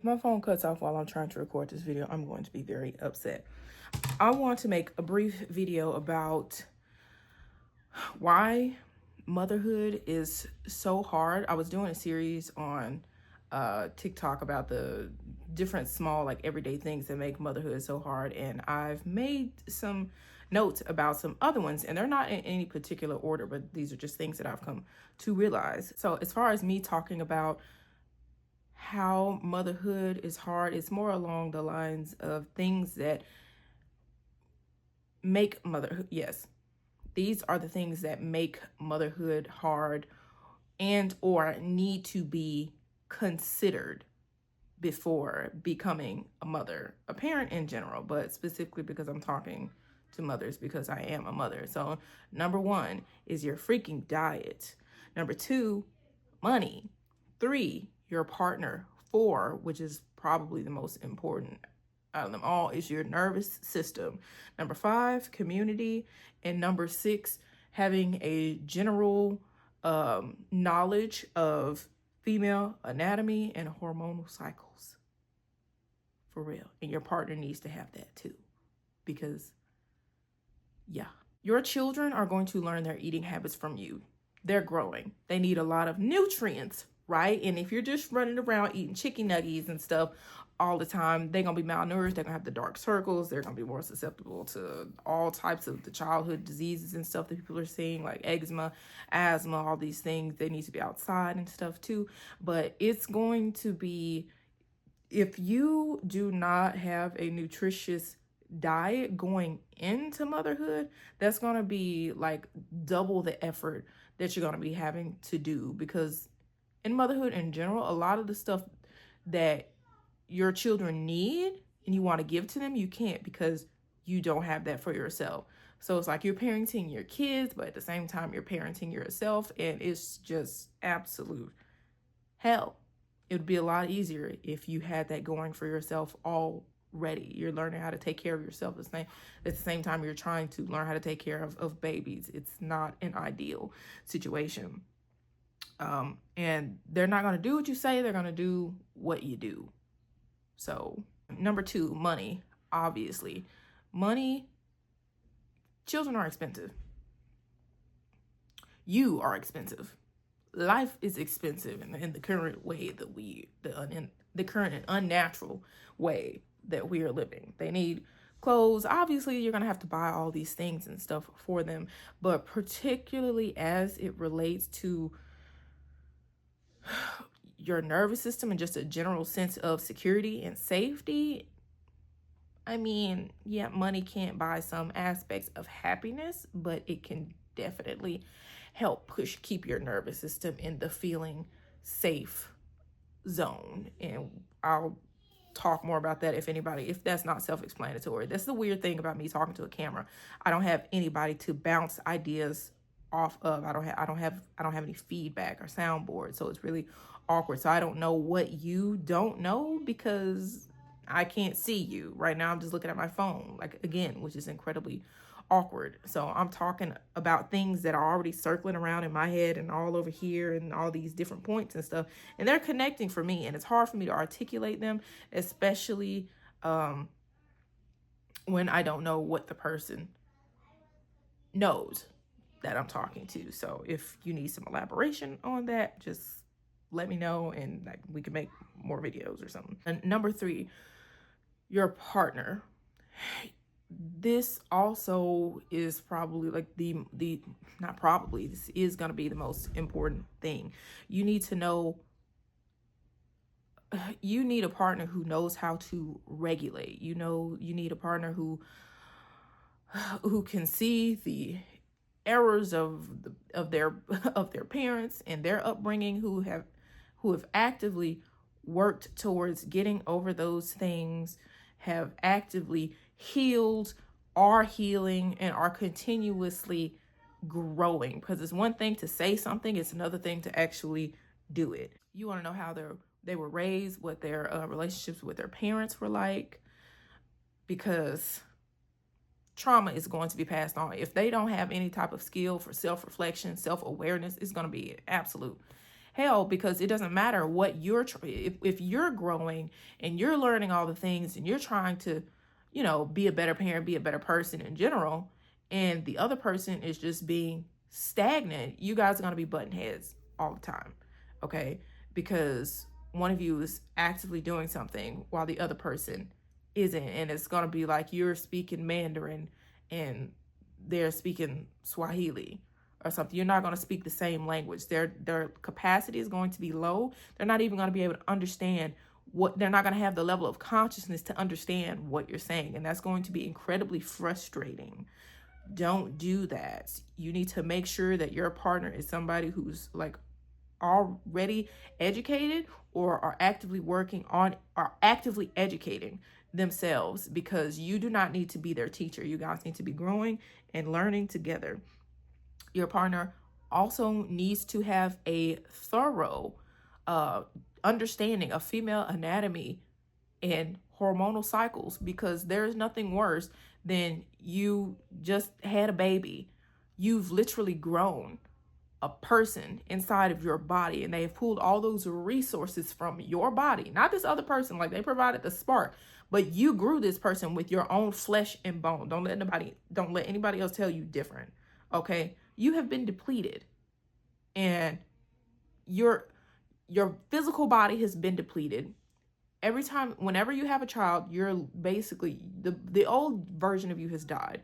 If my phone cuts off while I'm trying to record this video, I'm going to be very upset. I want to make a brief video about why motherhood is so hard. I was doing a series on TikTok about the different small, like everyday things that make motherhood so hard, and I've made some notes about some other ones, and they're not in any particular order, but these are just things that I've come to realize. So as far as me talking about how motherhood is hard, it's more along the lines of things that make motherhood, yes, these are the things that make motherhood hard and or need to be considered before becoming a mother, a parent in general, but specifically because I'm talking to mothers because I am a mother. So number one is your freaking diet. Number two, money. Three, your partner. Four, which is probably the most important out of them all, is your nervous system. Number five, community. And number six, having a general knowledge of female anatomy and hormonal cycles. For real. And your partner needs to have that too. Because, yeah. Your children are going to learn their eating habits from you. They're growing. They need a lot of nutrients, right? And if you're just running around eating chicken nuggets and stuff all the time, they're going to be malnourished. They're going to have the dark circles. They're going to be more susceptible to all types of the childhood diseases and stuff that people are seeing, like eczema, asthma, all these things. They need to be outside and stuff too. But it's going to be, if you do not have a nutritious diet going into motherhood, that's going to be like double the effort that you're going to be having to do, because in motherhood in general, a lot of the stuff that your children need and you want to give to them, you can't because you don't have that for yourself. So it's like you're parenting your kids, but at the same time you're parenting yourself, and it's just absolute hell. It would be a lot easier if you had that going for yourself already. You're learning how to take care of yourself at the same time you're trying to learn how to take care of babies. It's not an ideal situation. And they're not going to do what you say, they're going to do what you do. So number two, money. Obviously, money, children are expensive. You are expensive. Life is expensive in the current way that the current and unnatural way that we are living. They need clothes. Obviously, you're going to have to buy all these things and stuff for them, but particularly as it relates to your nervous system and just a general sense of security and safety, I mean, yeah, money can't buy some aspects of happiness, but it can definitely help keep your nervous system in the feeling safe zone. And I'll talk more about that if that's not self-explanatory. That's the weird thing about me talking to a camera. I don't have anybody to bounce ideas off of. I don't have any feedback or soundboard, so it's really awkward. So I don't know what you don't know because I can't see you right now. I'm just looking at my phone, like, again, which is incredibly awkward. So I'm talking about things that are already circling around in my head and all over here and all these different points and stuff, and they're connecting for me, and it's hard for me to articulate them, especially when I don't know what the person knows that I'm talking to. So if you need some elaboration on that, just let me know, and like we can make more videos or something. And number three, your partner. This also is probably like not probably, this is going to be the most important thing. You need to know, you need a partner who knows how to regulate. You need a partner who can see the errors of their of their parents and their upbringing, who have actively worked towards getting over those things, have actively healed, are healing, and are continuously growing. Because it's one thing to say something, it's another thing to actually do it. You want to know how they were raised, what their relationships with their parents were like, because trauma is going to be passed on. If they don't have any type of skill for self-reflection, self-awareness, it's going to be absolute Hell, because it doesn't matter what if you're growing and you're learning all the things and you're trying to, be a better parent, be a better person in general, and the other person is just being stagnant, you guys are going to be butting heads all the time. Okay? Because one of you is actively doing something while the other person isn't, and it's going to be like you're speaking Mandarin and they're speaking Swahili or something. You're not going to speak the same language. Their capacity is going to be low. They're not even going to be able to understand they're not going to have the level of consciousness to understand what you're saying, and that's going to be incredibly frustrating. Don't do that. You need to make sure that your partner is somebody who's like already educated or are actively educating themselves, because you do not need to be their teacher. You guys need to be growing and learning together. Your partner also needs to have a thorough understanding of female anatomy and hormonal cycles, because there's nothing worse than you just had a baby. You've literally grown a person inside of your body, and they've pulled all those resources from your body, not this other person. Like, they provided the spark, but you grew this person with your own flesh and bone. Don't let anybody else tell you different. Okay? You have been depleted, and your physical body has been depleted. Whenever you have a child, you're basically the old version of you has died.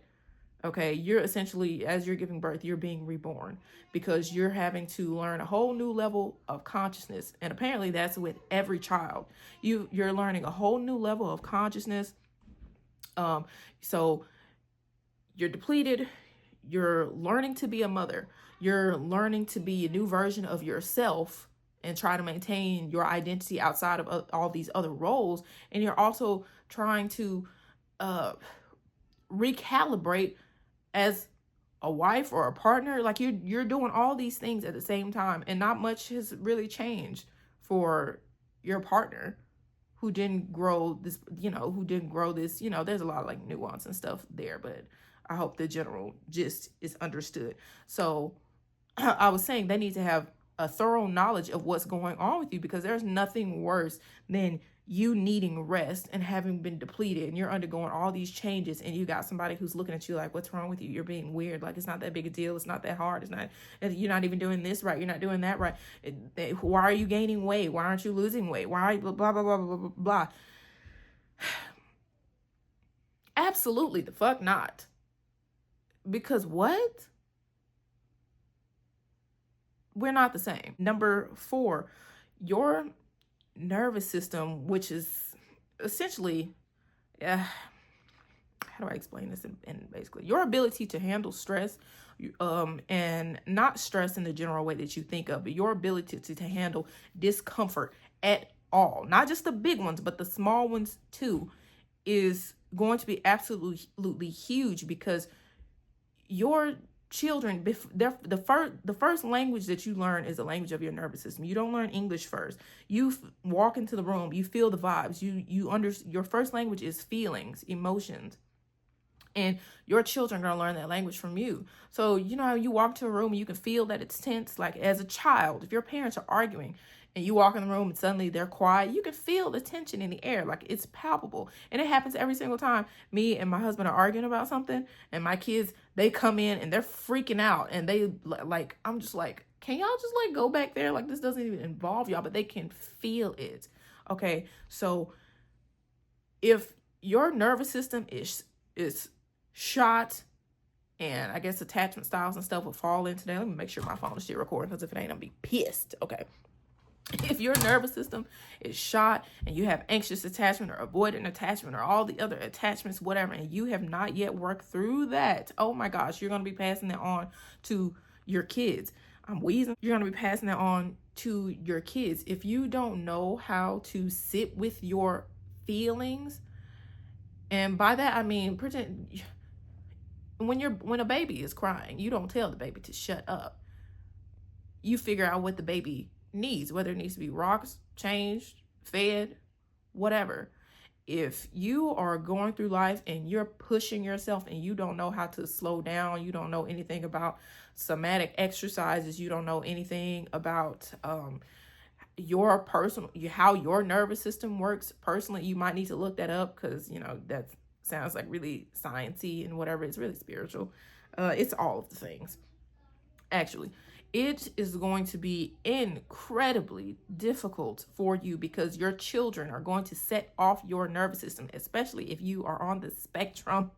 Okay, you're essentially, as you're giving birth, you're being reborn, because you're having to learn a whole new level of consciousness. And apparently that's with every child. You're learning a whole new level of consciousness. So you're depleted. You're learning to be a mother. You're learning to be a new version of yourself and try to maintain your identity outside of all these other roles. And you're also trying to recalibrate as a wife or a partner. Like, you're doing all these things at the same time, and not much has really changed for your partner who didn't grow this, there's a lot of like nuance and stuff there, but I hope the general gist is understood. So I was saying they need to have a thorough knowledge of what's going on with you, because there's nothing worse than you needing rest and having been depleted, and you're undergoing all these changes, and you got somebody who's looking at you like, what's wrong with you? You're being weird. Like, it's not that big a deal. It's not that hard. You're not even doing this right. You're not doing that right. Why are you gaining weight? Why aren't you losing weight? Why are you blah, blah, blah, blah, blah, blah, blah. Absolutely the fuck not. Because what? We're not the same. Number 4, your nervous system, which is essentially, how do I explain this in basically your ability to handle stress, and not stress in the general way that you think of, but your ability to handle discomfort at all, not just the big ones, but the small ones too, is going to be absolutely huge, because your children, the first language that you learn is the language of your nervous system. You don't learn English first. You walk into the room, you feel the vibes. Your first language is feelings, emotions. And your children are going to learn that language from you. So, you walk to a room and you can feel that it's tense. Like, as a child, if your parents are arguing and you walk in the room and suddenly they're quiet, you can feel the tension in the air. Like, it's palpable. And it happens every single time me and my husband are arguing about something, and my kids, they come in and they're freaking out, and they like, I'm just like, can y'all just like go back there? Like, this doesn't even involve y'all, but they can feel it. Okay. So if your nervous system is shot, and I guess attachment styles and stuff will fall into that. Let me make sure my phone is still recording, because if it ain't, I'll be pissed. Okay. If your nervous system is shot and you have anxious attachment or avoidant attachment or all the other attachments, whatever, and you have not yet worked through that, oh my gosh, you're going to be passing that on to your kids. I'm wheezing. You're going to be passing that on to your kids. If you don't know how to sit with your feelings, and by that I mean, pretend when a baby is crying, you don't tell the baby to shut up. You figure out what the baby needs, whether it needs to be rocked, changed, fed, whatever. if you are going through life and you're pushing yourself and you don't know how to slow down, you don't know anything about somatic exercises, you don't know anything about your personal, how your nervous system works personally, you might need to look that up, because that sounds like really sciencey and whatever. It's really spiritual. It's all of the things, actually. It is going to be incredibly difficult for you, because your children are going to set off your nervous system, especially if you are on the spectrum.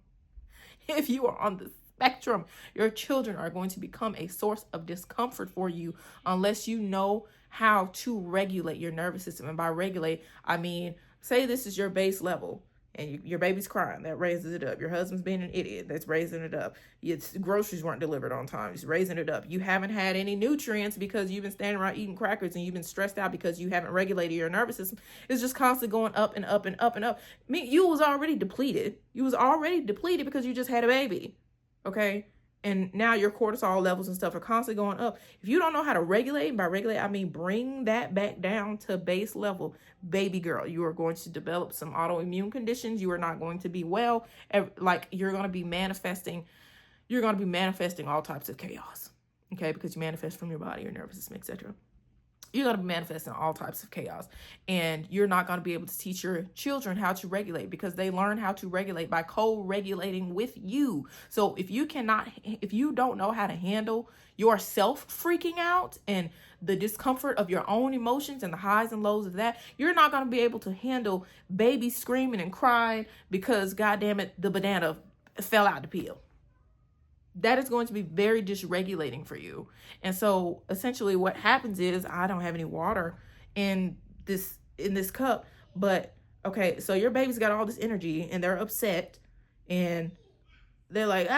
If you are on the spectrum, your children are going to become a source of discomfort for you unless you know how to regulate your nervous system. And by regulate, I mean, say this is your base level, and your baby's crying, that raises it up. Your husband's being an idiot, that's raising it up. Groceries weren't delivered on time, it's raising it up. You haven't had any nutrients because you've been standing around eating crackers, and you've been stressed out because you haven't regulated your nervous system. It's just constantly going up and up and up and up. I mean, you was already depleted. You was already depleted because you just had a baby, okay? And now your cortisol levels and stuff are constantly going up. If you don't know how to regulate, and by regulate, I mean bring that back down to base level, baby girl, you are going to develop some autoimmune conditions. You are not going to be well. Like, you're going to be manifesting all types of chaos, okay? Because you manifest from your body, your nervous system, etc. You're going to be manifesting all types of chaos, and you're not going to be able to teach your children how to regulate, because they learn how to regulate by co-regulating with you. So if you don't know how to handle yourself freaking out and the discomfort of your own emotions and the highs and lows of that, you're not going to be able to handle baby screaming and crying because, goddamn it, the banana fell out the peel. That is going to be very dysregulating for you. And so essentially what happens is, I don't have any water in this cup, but okay, so your baby's got all this energy and they're upset and they're like,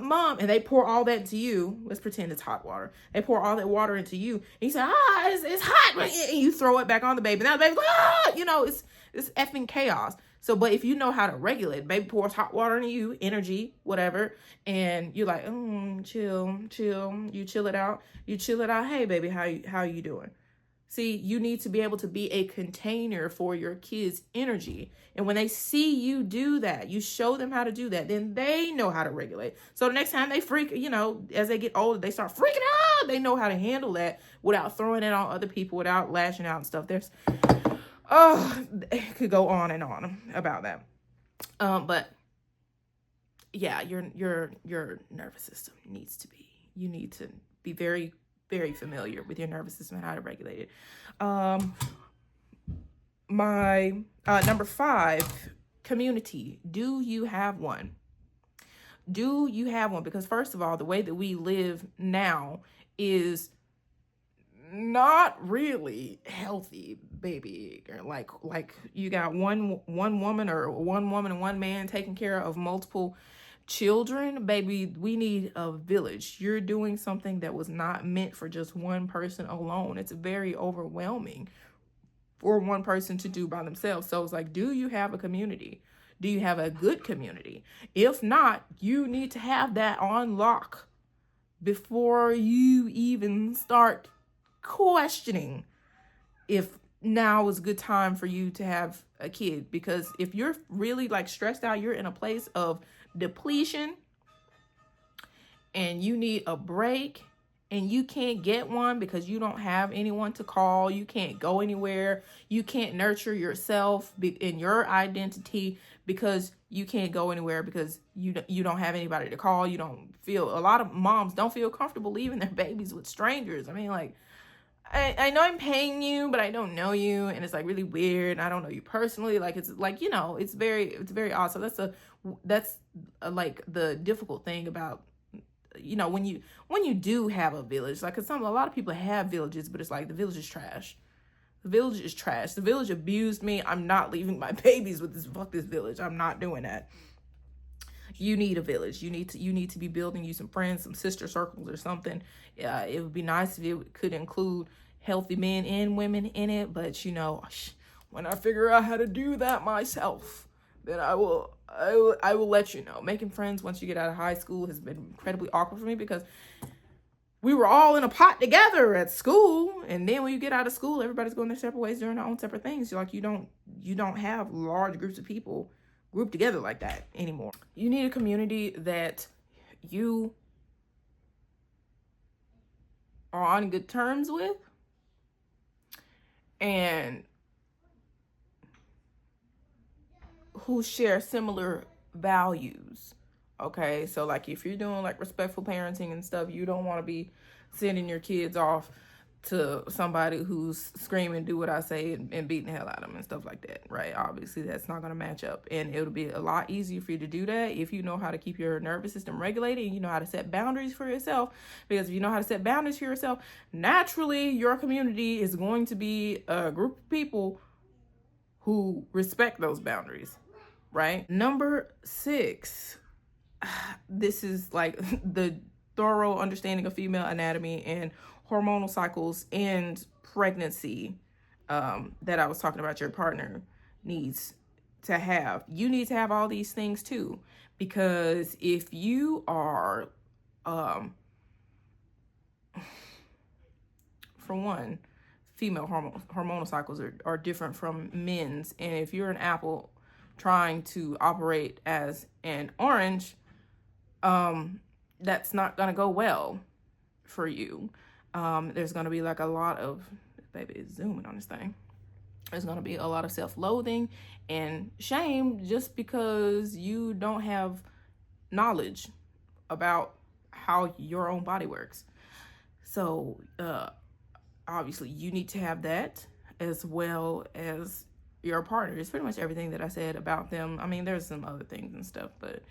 mom, and they pour all that into you. Let's pretend it's hot water. They pour all that water into you, and you say, it's hot, and you throw it back on the baby. Now the baby's like, it's effing chaos. So, but if you know how to regulate, baby pours hot water into you, energy, whatever, and you're like, chill, you chill it out. Hey, baby, how you doing? See, you need to be able to be a container for your kids' energy. And when they see you do that, you show them how to do that, then they know how to regulate. So the next time they freak, as they get older, they start freaking out. They know how to handle that without throwing it on other people, without lashing out and stuff. It could go on and on about that. But yeah, your nervous system you need to be very, very familiar with your nervous system and how to regulate it. My number 5, community. Do you have one? Do you have one? Because first of all, the way that we live now is not really healthy, baby. Like you got one woman and one man taking care of multiple children, baby. We need a village. You're doing something that was not meant for just one person alone. It's very overwhelming for one person to do by themselves. So it's like, do you have a community? Do you have a good community? If not, you need to have that on lock before you even start questioning if now is a good time for you to have a kid. Because if you're really like stressed out, you're in a place of depletion and you need a break and you can't get one because you don't have anyone to call, you can't go anywhere, you can't nurture yourself in your identity because you can't go anywhere because you don't have anybody to call. You don't feel, a lot of moms don't feel comfortable leaving their babies with strangers. I mean, like, I know I'm paying you, but I don't know you, and it's like really weird. I don't know you personally. Like, it's like, it's very odd. So that's like the difficult thing about, when you do have a village, like, cause a lot of people have villages, but it's like the village is trash. The village is trash. The village abused me. I'm not leaving my babies with this village. I'm not doing that. You need a village. You need to be building you some friends, some sister circles or something. It would be nice if it could include healthy men and women in it. But when I figure out how to do that myself, then I will let you know. Making friends once you get out of high school has been incredibly awkward for me because we were all in a pot together at school, and then when you get out of school, everybody's going their separate ways, doing their own separate things. Like you don't have large groups of people grouped together like that anymore. You need a community that you are on good terms with, and who share similar values. Okay, so like if you're doing like respectful parenting and stuff, you don't want to be sending your kids off to somebody who's screaming, do what I say, and beating the hell out of them and stuff like that, right? Obviously, that's not going to match up. And it'll be a lot easier for you to do that if you know how to keep your nervous system regulated and you know how to set boundaries for yourself. Because if you know how to set boundaries for yourself, naturally, your community is going to be a group of people who respect those boundaries, right? Number 6, this is like the thorough understanding of female anatomy and hormonal cycles and pregnancy that I was talking about your partner needs to have. You need to have all these things too, because if you are, for one, female hormonal cycles are different from men's, and if you're an apple trying to operate as an orange, that's not gonna go well for you. There's gonna be like a lot of, baby is zooming on this thing. There's gonna be a lot of self-loathing and shame just because you don't have knowledge about how your own body works. So obviously you need to have that, as well as your partner. It's pretty much everything that I said about them. I mean, there's some other things and stuff, but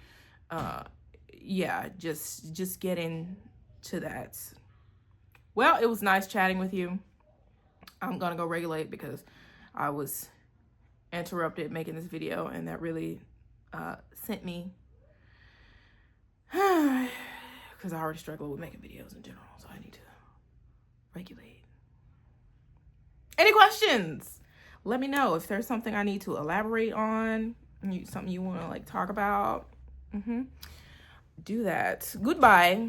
yeah, just get into that. Well, it was nice chatting with you. I'm gonna go regulate because I was interrupted making this video, and that really sent me, because I already struggle with making videos in general, so I need to regulate. Any questions? Let me know if there's something I need to elaborate on, something you want to like talk about. Do that. Goodbye.